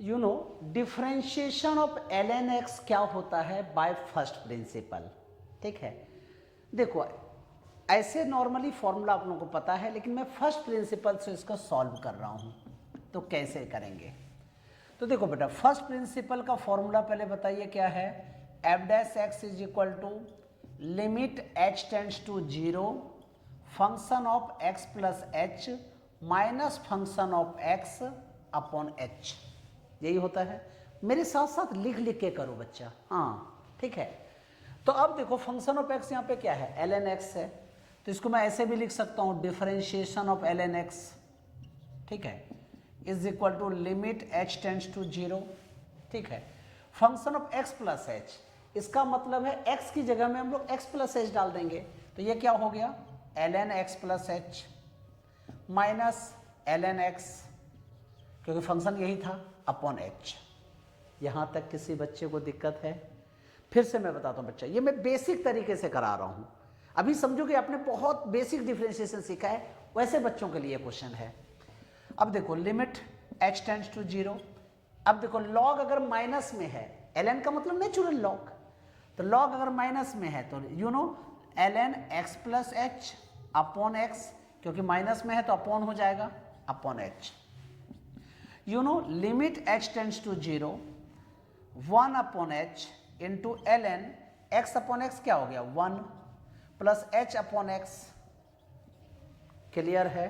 You know differentiation of ln x क्या होता है बाय फर्स्ट प्रिंसिपल। ठीक है, देखो ऐसे नॉर्मली फॉर्मूला आप लोगों को पता है, लेकिन मैं फर्स्ट प्रिंसिपल से इसको सॉल्व कर रहा हूं, तो कैसे करेंगे। तो देखो बेटा, फर्स्ट प्रिंसिपल का फॉर्मूला पहले बताइए क्या है। F dash X is equal to limit H tends to zero function of X plus H minus function of X upon H. यही होता है। मेरे साथ साथ लिख लिख के करो बच्चा, हाँ ठीक है। तो अब देखो फंक्शन ऑफ एक्स यहाँ पे क्या है, एल एन एक्स है, तो इसको मैं ऐसे भी लिख सकता हूँ differentiation of L N X, ठीक है, is equal to limit H tends to zero. ठीक है, function of X plus H, इसका मतलब है एक्स की जगह में हम लोग एक्स प्लस एच डाल देंगे, तो ये क्या हो गया L N X plus H minus L N X, क्योंकि फंक्शन यही था, अपॉन एच। यहां तक किसी बच्चे को दिक्कत है? फिर से मैं बताता हूं बच्चा, ये मैं बेसिक तरीके से करा रहा हूं। अभी समझो कि आपने बहुत बेसिक डिफरेंशिएशन सीखा है, वैसे बच्चों के लिए क्वेश्चन है। अब देखो limit h tends to zero. अब देखो लॉग अगर माइनस में है, ln का मतलब नेचुरल लॉग, तो लॉग अगर माइनस में है तो you know ln x plus H upon X, क्योंकि माइनस में है तो अपॉन हो जाएगा upon H. You know limit h tends to zero 1 upon H into ln x upon X क्या हो गया 1 plus h upon X. Clear है?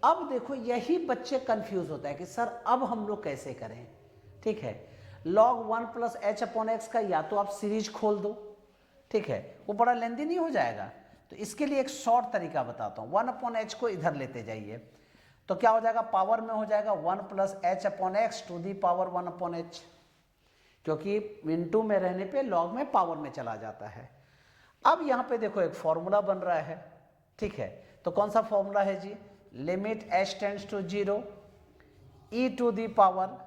अब देखो यही बच्चे कंफ्यूज होता है कि सर अब हम लोग कैसे करें। ठीक है, log 1 plus H upon x का या तो आप सीरीज खोल दो, ठीक है, वो बड़ा लेंदी नहीं हो जाएगा, तो इसके लिए एक शॉर्ट तरीका बताता हूँ। 1 अपॉन एच को इधर लेते जाइए, तो क्या हो जाएगा, पावर में हो जाएगा 1 plus H upon X to the power 1 upon H, क्योंकि इनटू में रहने पे लॉग में पावर में चला जाता है। अब यहाँ पे देखो एक फॉर्मूला बन रहा है, ठीक है, तो कौन सा फॉर्मूला है जी, limit h tends to zero e to the power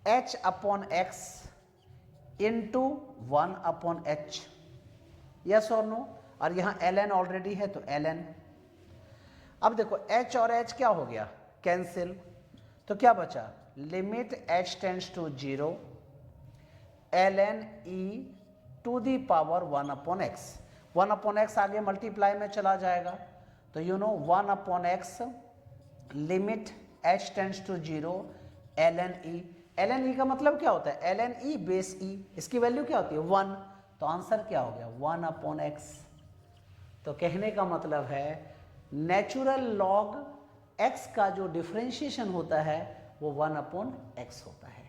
h upon x into 1 upon h. Yes or no? और यहाँ ln ऑलरेडी है तो ln। अब देखो h और h क्या हो गया, कैंसिल, तो क्या बचा, limit h tends to zero ln e to the power 1 upon X. 1 upon X आगे मल्टीप्लाई में चला जाएगा, तो you know 1 upon X limit h tends to zero ln e। ln e का मतलब क्या होता है, ln e बेस e, इसकी वैल्यू क्या होती है 1, तो आंसर क्या हो गया 1 अपॉन एक्स। तो कहने का मतलब है नेचुरल लॉग x का जो डिफरेंशिएशन होता है वो 1 अपॉन एक्स होता है।